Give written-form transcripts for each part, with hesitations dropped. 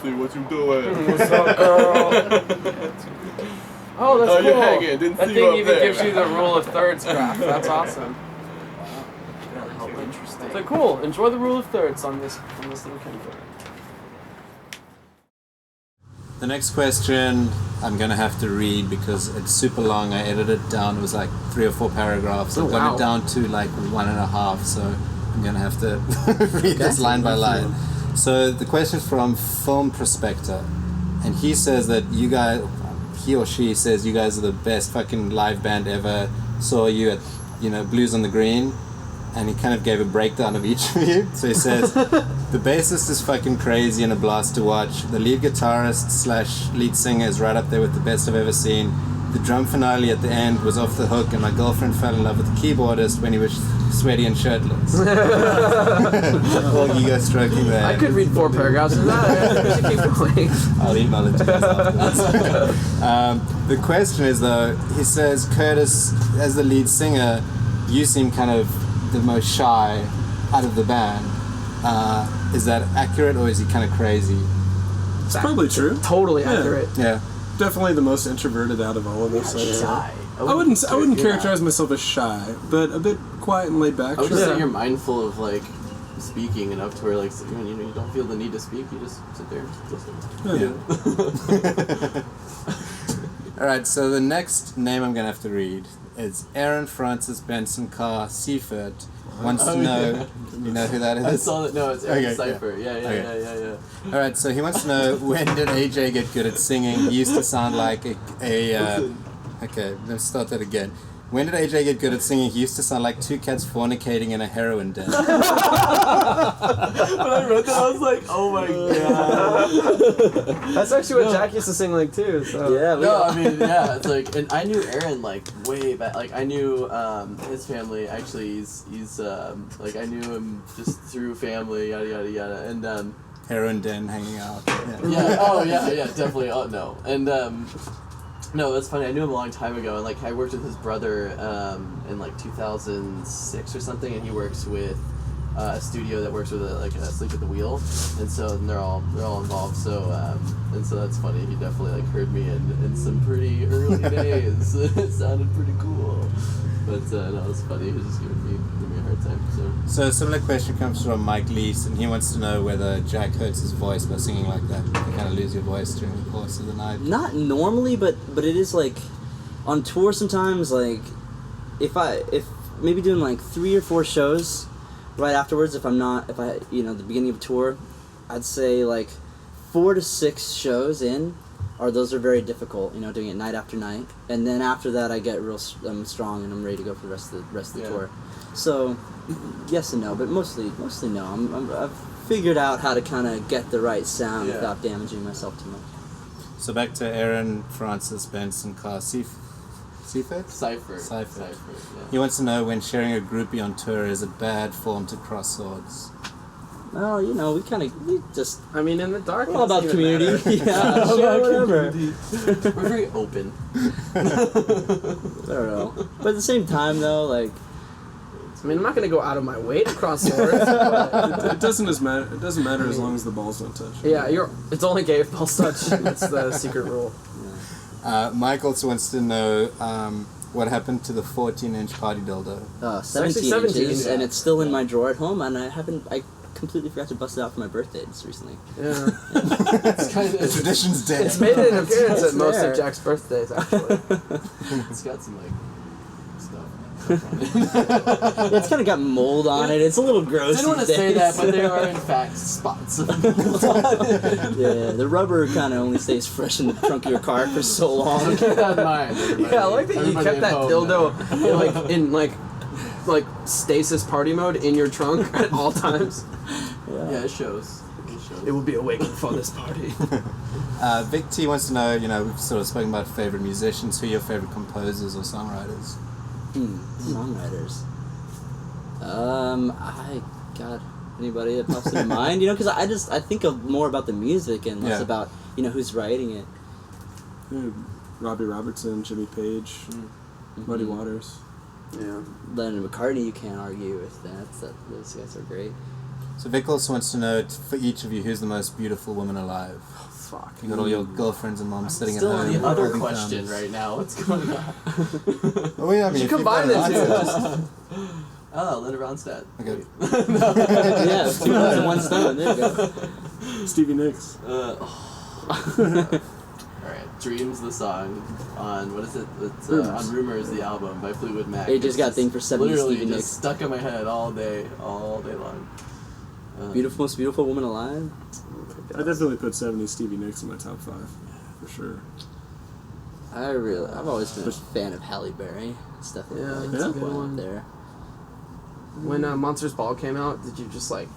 see what you doing. What's up, girl? Oh, that's cool. You're hanging. Didn't that see thing you up even there. gives you the rule of thirds graph. That's awesome. How interesting. So cool. Enjoy the rule of thirds on this little camcorder. The next question I'm going to have to read because it's super long. I edited it down. It was like 3 or 4 paragraphs. I've got it down to like 1.5, so I'm going to have to read this line by line. So the question is from Film Prospector, and he says that you guys, he or she says you guys are the best fucking live band ever. Saw you at, Blues on the Green. And he kind of gave a breakdown of each of you. So he says, the bassist is fucking crazy and a blast to watch. The lead guitarist / lead singer is right up there with the best I've ever seen. The drum finale at the end was off the hook, and my girlfriend fell in love with the keyboardist when he was sweaty and shirtless. All ego stroking there. I could read 4 paragraphs of that. I should keep going. I'll email it to you guys afterwards. The question is though, he says, Curtis, as the lead singer, you seem kind of the most shy out of the band. Is that accurate, or is he kind of crazy? It's probably true. Totally accurate. Yeah. Definitely the most introverted out of all of us. Shy. I wouldn't characterize myself as shy, but a bit quiet and laid back. I would just say you're mindful of like speaking enough to where like when you don't feel the need to speak, you just sit there and listen. All right. So the next name I'm gonna have to read is Aaron Francis Benson Carr Seifert. Wants to know, you know who that is? I saw that. No, it's Aaron Cypher. Okay. Yeah. All right, so he wants to know, when did AJ get good at singing? He used to sound like okay, let's start that again. When did AJ get good at singing? He used to sound like 2 cats fornicating in a heroin den. When I read that, I was like, oh my god. That's actually what Jack used to sing like too. So. Yeah, it's like, and I knew Aaron like way back. Like I knew his family. Actually, he's like I knew him just through family, yada yada yada, and Heroin den, hanging out. Yeah, definitely. Oh no, and no, that's funny. I knew him a long time ago, and like I worked with his brother in like 2006 or something, and he works with a studio that works with Sleep at the Wheel, and so they're all involved. So and so that's funny. He definitely like heard me in some pretty early days. It sounded pretty cool, but no, it was funny. He was just giving me a hard time. So a similar question comes from Mike Leese, and he wants to know whether Jack hurts his voice by singing like that. You kind of lose your voice during the course of the night. Not normally, but it is like on tour sometimes. Like if maybe doing like 3 or 4 shows right afterwards. If the beginning of a tour, I'd say like 4 to 6 shows in. Those are very difficult, doing it night after night, and then after that I get real strong and I'm ready to go for the rest of the tour. So, yes and no, but mostly no. I've figured out how to kind of get the right sound without damaging myself too much. So back to Aaron Francis Benson Carr Seifert? Cypher. Yeah. He wants to know, when sharing a groupie on tour, is it bad form to cross swords? Well, in the dark, we're all about community. Yeah, sure, whatever. We're very open. I don't know. But at the same time, though, like, I'm not gonna go out of my way to cross swords. It doesn't matter as long as the balls don't touch. Yeah, it's only gay if balls touch. That's the secret rule. Mike also wants to know what happened to the 14-inch party dildo. 17 17 inches, yeah. and it's still in my drawer at home, and I completely forgot to bust it out for my birthday just recently. Yeah. It's kind of Tradition's dead. It's made an appearance at most there. of Jack's birthdays, actually. It's got some stuff. It's kind of got mold on it. It's a little gross. I didn't want to say that, but there are in fact spots of mold on it. Yeah, the rubber kind of only stays fresh in the trunk of your car for so long. Keep that in mind. Yeah, I like that you kept that dildo in stasis party mode in your trunk at all times. Yeah, it shows. It will be awakened for this party. Vic T wants to know, we've sort of spoken about favorite musicians. Who are your favorite composers or songwriters? Songwriters. Anybody that pops into mind, because I think of more about the music and less about, who's writing it. Robbie Robertson, Jimmy Page, Muddy Waters. Yeah. Lennon and McCartney, you can't argue with that. Those guys are great. So Vic also wants to know, for each of you, who's the most beautiful woman alive? Fuck. You got all your girlfriends and moms sitting Still at on home. the other holding question thumbs. right now. What's going on? Oh, yeah, I mean, You if you've combine got the an two. answer- Oh, Linda Ronstadt. Okay. Yeah, 2 birds in one stone. There you go. Stevie Nicks. Alright, Dreams the song on, what is it? It's on Rumors, the album by Fleetwood Mac. It just got a thing for 70s literally Stevie just Nicks. stuck in my head all day long. Most beautiful woman alive. I definitely put 70s Stevie Nicks in my top 5, for sure. I've always been a fan of Halle Berry. It's definitely Yeah, like that's a top good one one. up there. When Monsters Ball came out, did you just like,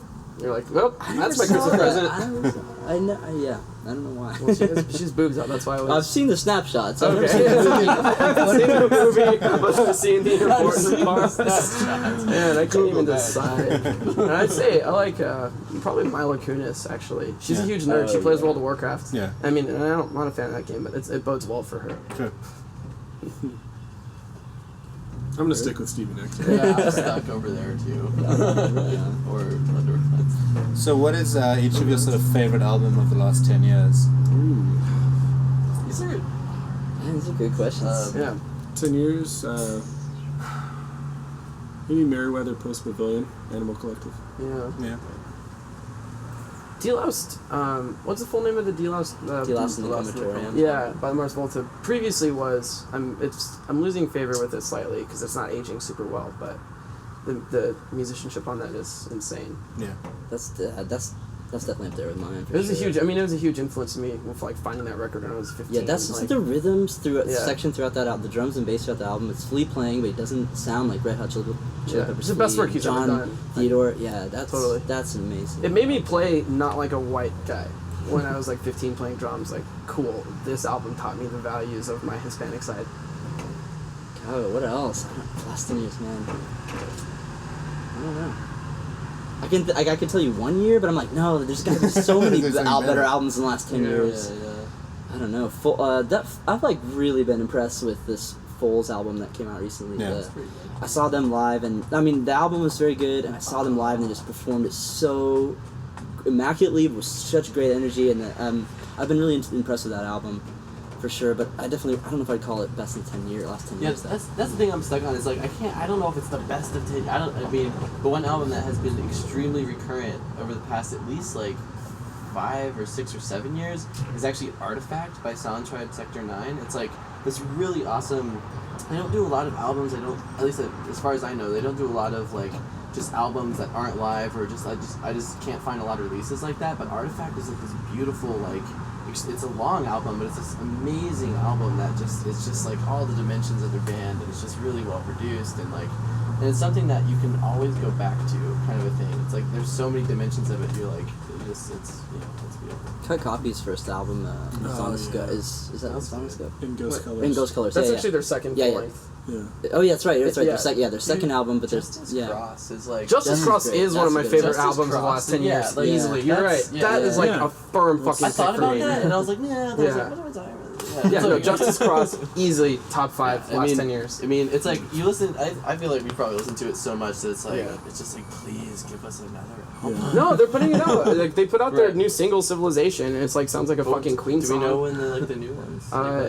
you're like, well, I that's never my saw Christmas that. present? I don't know why. Well, she's boobs out, that's why I was... I've seen the snapshots. I've never Okay. seen the movie. I haven't seen the movie, but I've seen the important parts. Man, I can't even decide. And I'd say I like probably Mila Kunis, actually. She's a Yeah. huge nerd. She Oh, plays yeah. World of Warcraft. Yeah. I mean, and I'm not a fan of that game, but it bodes well for her. Sure. I'm gonna stick with Stevie Nicks. Yeah, I'm stuck over there too. Or Linda. So what is each of your sort of favorite album of the last 10 years? These are Man, these are good questions. Yeah. 10 years, maybe Merriweather Post Pavilion, Animal Collective. Yeah. Yeah. Deloused, what's the full name of the Deloused? Deloused in the Crematorium. Yeah, by Mars Volta. Previously was, I'm losing favor with it slightly because it's not aging super well, but the musicianship on that is insane. Yeah. That's definitely up there with mine. For It was sure. it was a huge influence to me with like finding that record when I was 15. Yeah, that's just like, the rhythms throughout Yeah. section throughout that album, the drums and bass throughout the album. It's Flea playing, but it doesn't sound like Red Hot Chili Yeah. Peppers. It's the best Flea. work he's John ever done. Theodore, yeah, that's Totally. that's amazing. It made me play not like a white guy when I was like 15 playing drums. Like, cool, this album taught me the values of my Hispanic side. God, what else? Last 10 years, man. I don't know. I can tell you 1 year, but I'm like, no, there's got to be so many There's so many better better. albums in the last 10 years. I don't know. I've like really been impressed with this Foles album that came out recently. Yeah. I saw them live, and I mean the album was very good, and I saw them live, and they just performed it so immaculately with such great energy, and I've been really impressed with that album, for sure. But I don't know if I'd call it best in last 10 Yeah, years. that's the thing I'm stuck on. Is like I don't know if it's the best of 10. But one album that has been extremely recurrent over the past at least like 5 or 6 or 7 years is actually Artifact by Sound Tribe Sector 9. It's like this really awesome. They don't do a lot of albums. They don't, at least as far as I know, they don't do a lot of like just albums that aren't live or just I just can't find a lot of releases like that. But Artifact is like this beautiful like. It's a long album, but it's this amazing album that it's just like all the dimensions of their band, and it's just really well produced, and it's something that you can always go back to, kind of a thing. It's like there's so many dimensions of it. You're like, it's beautiful. Cut Copy's first album, Sonoscope, yeah. is that Sonoscope? In Ghost Colors. In Ghost Colors. That's yeah, actually their second Yeah, full yeah. length. Yeah. Oh yeah, that's right. That's right. Yeah. Their second album, but there's Justice yeah. Cross is like Justice That's Cross great. is one of my That's good. favorite Justice albums of the last Cross, 10 yeah, years. like, Easily, you're right. that's- That is like yeah. a firm fucking I thought pick for about me. that, and I was like, yeah. I was Yeah. like, what am I talking about? Yeah, So, no, Justice Cross, easily top 5 I last mean, 10 years. I mean, it's like you listen. I feel like we probably listen to it so much that it's like Yeah. it's just like, please give us another. Yeah. No, they're putting it out. Like they put out their Right. new single "Civilization," and it's like sounds like a fucking Queen Do song. we know when the new ones?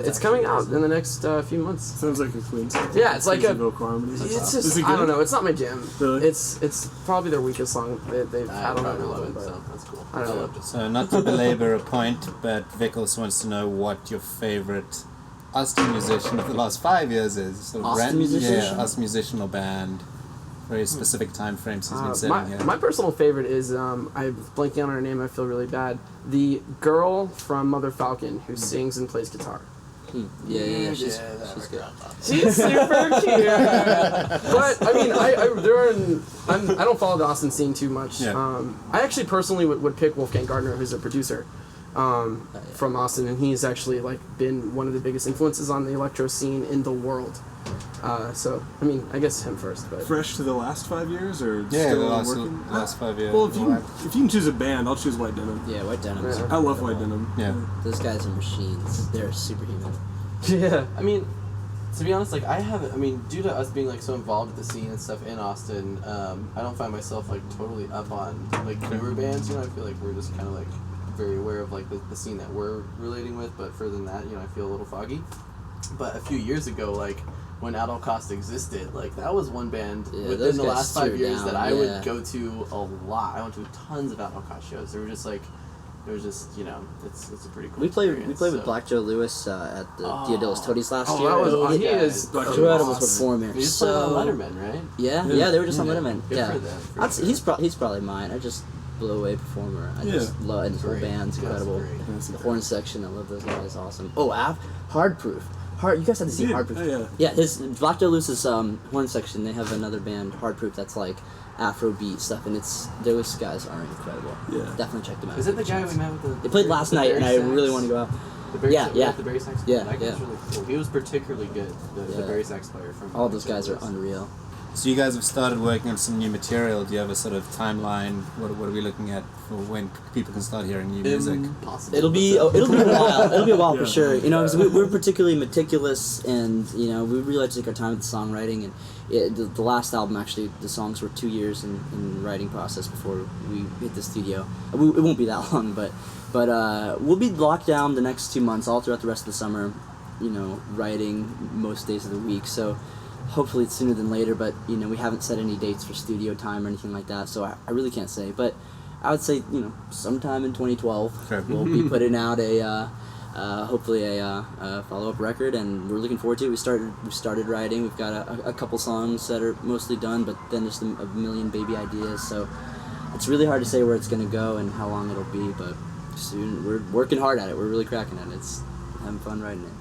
It's coming out in the next few months. Sounds like a Queen song. Yeah, it's like a. vocal harmonies. It's Is just it I don't good? know. It's not my jam. Really? It's probably their weakest song. They've I had on that probably love album, it, but so that's cool. I don't know. loved it. So not to belabor a point, but Vic also wants to know what your favorite Austin musician of the last 5 years is. So Austin musician? Yeah, Austin musician or band. Very specific time frames he's been setting here. my personal favorite is I'm blanking on her name. I feel really bad. The girl from Mother Falcon who sings and plays guitar. Yeah. She's that good. She's super cute. But I mean, I don't follow the Austin scene too much. Yeah. I actually personally would pick Wolfgang Gardner, who's a producer from Austin, and he's actually like been one of the biggest influences on the electro scene in the world. So I mean, I guess him first, but Fresh to the last 5 years, or Yeah, still the last, working? last 5 years. Well, if you can choose a band, I'll choose White Denim. Yeah, White Denim. Yeah. I love White Denim. Yeah. Those guys are machines. They're superhuman. yeah. I mean, To be honest, like I haven't. I mean, due to us being like so involved with the scene and stuff in Austin, I don't find myself like totally up on like newer bands. You know, I feel like we're just kind of like very aware of like the scene that we're relating with. But further than that, you know, I feel a little foggy. But a few years ago, like when At All Cost existed, like that was one band within the last 5 years that I would go to a lot. I went to tons of At All Cost shows. They were just like. It was just, you know, it's a pretty cool experience. We played with Black Joe Lewis at the Diadil's Toadies last year. That was he is incredible performer. He just played on Letterman, right? Yeah, they were just on Letterman. Good for them, He's probably mine. I just blew away performer. I just love his whole band's incredible. The horn section, I love those guys. Awesome. Oh, Hard Proof. You guys have to see Hard Proof. Yeah, his Black Joe Lewis's horn section. They have another band, Hard Proof, that's like Afrobeat stuff, and those guys are incredible. Yeah, definitely check them out. Is it the guy we met with the? They played last night, and I really want to go out. The Barry the Barry sax player. Yeah, that guy's really cool. He was particularly good. The Barry sax player from. All those guys are unreal. So you guys have started working on some new material. Do you have a sort of timeline? What are we looking at for when people can start hearing new music? It'll be a while. It'll be a while for sure. You know, because we're particularly meticulous, and you know, we really like to take our time with the songwriting. And the last album, actually, the songs were 2 years in writing process before we hit the studio. It won't be that long, but we'll be locked down the next 2 months, all throughout the rest of the summer. You know, writing most days of the week. So. Hopefully it's sooner than later, but you know we haven't set any dates for studio time or anything like that, so I really can't say. But I would say sometime in 2012 we'll be putting out hopefully a follow-up record, and we're looking forward to it. We've started writing. We've got a couple songs that are mostly done, but then there's a million baby ideas. So it's really hard to say where it's gonna go and how long it'll be, but soon we're working hard at it. We're really cracking it. It's having fun writing it.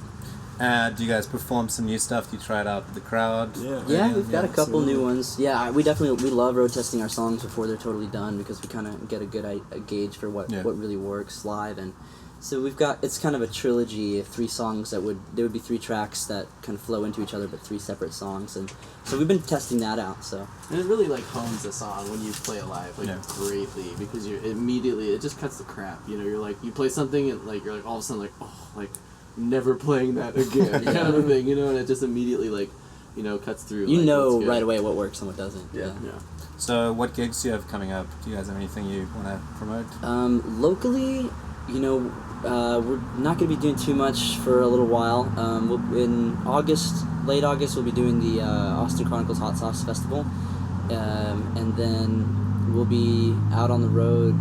Do you guys perform some new stuff? Do you try it out with the crowd? Yeah, we've got a couple new ones. Yeah, we love road testing our songs before they're totally done, because we kind of get a good gauge for what really works live. And so it's kind of a trilogy of 3 songs there would be 3 tracks that kind of flow into each other, but 3 separate songs. And so we've been testing that out. So and it really like hones a song when you play it live greatly, because it just cuts the crap. You know, you're like you play something and like you're like all of a sudden like never playing that again kind of a thing, you know, and it just immediately cuts through. You know right away what works and what doesn't. Yeah. So what gigs do you have coming up? Do you guys have anything you want to promote? Locally, we're not going to be doing too much for a little while. In late August, we'll be doing the Austin Chronicles Hot Sauce Festival, and then we'll be out on the road,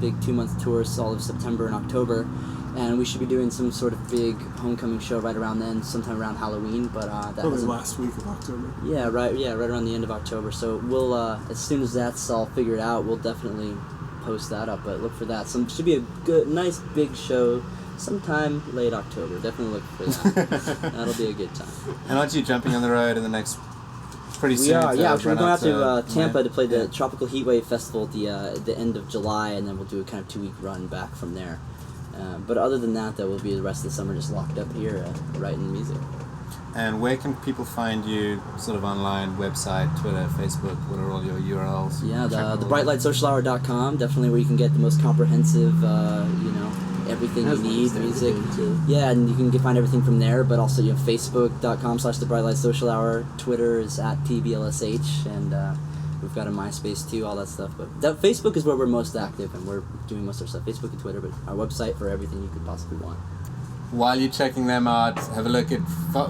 big 2-month tours all of September and October. And we should be doing some sort of big homecoming show right around then, sometime around Halloween. But that probably last week of October. Yeah, right around the end of October. So we'll as soon as that's all figured out, we'll definitely post that up. But look for that. Should be a nice big show sometime late October. Definitely look for that. That'll be a good time. And aren't you jumping on the road in the next? Pretty soon. We are, we're going out to Tampa to play the Tropical Heatwave Festival at the end of July, and then we'll do a kind of 2-week run back from there. But other than that, we'll be the rest of the summer just locked up here writing music. And where can people find you, sort of online, website, Twitter, Facebook? What are all your URLs? Yeah, the brightlightsocialhour.com, definitely where you can get the most comprehensive, everything you need, music. Yeah, and you can find everything from there, but also facebook.com/the Brightlight Social Hour. Twitter is at TBLSH, and we've got a MySpace too, all that stuff. But Facebook is where we're most active, and we're doing most of our stuff. Facebook and Twitter, but our website for everything you could possibly want. While you're checking them out, have a look at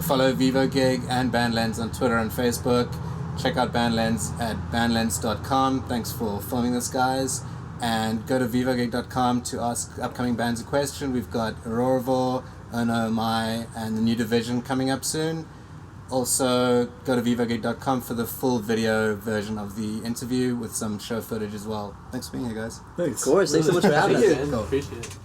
follow vivogig and BandLENS on Twitter and Facebook. Check out BandLENS at bandlens.com. Thanks for filming this, guys. And go to vivogig.com to ask upcoming bands a question. We've got Auroravore, Oh No My, and The New Division coming up soon. Also, go to vivogig.com for the full video version of the interview with some show footage as well. Thanks for being here, guys. Thanks. Of course. Thanks so much for having us. Appreciate it.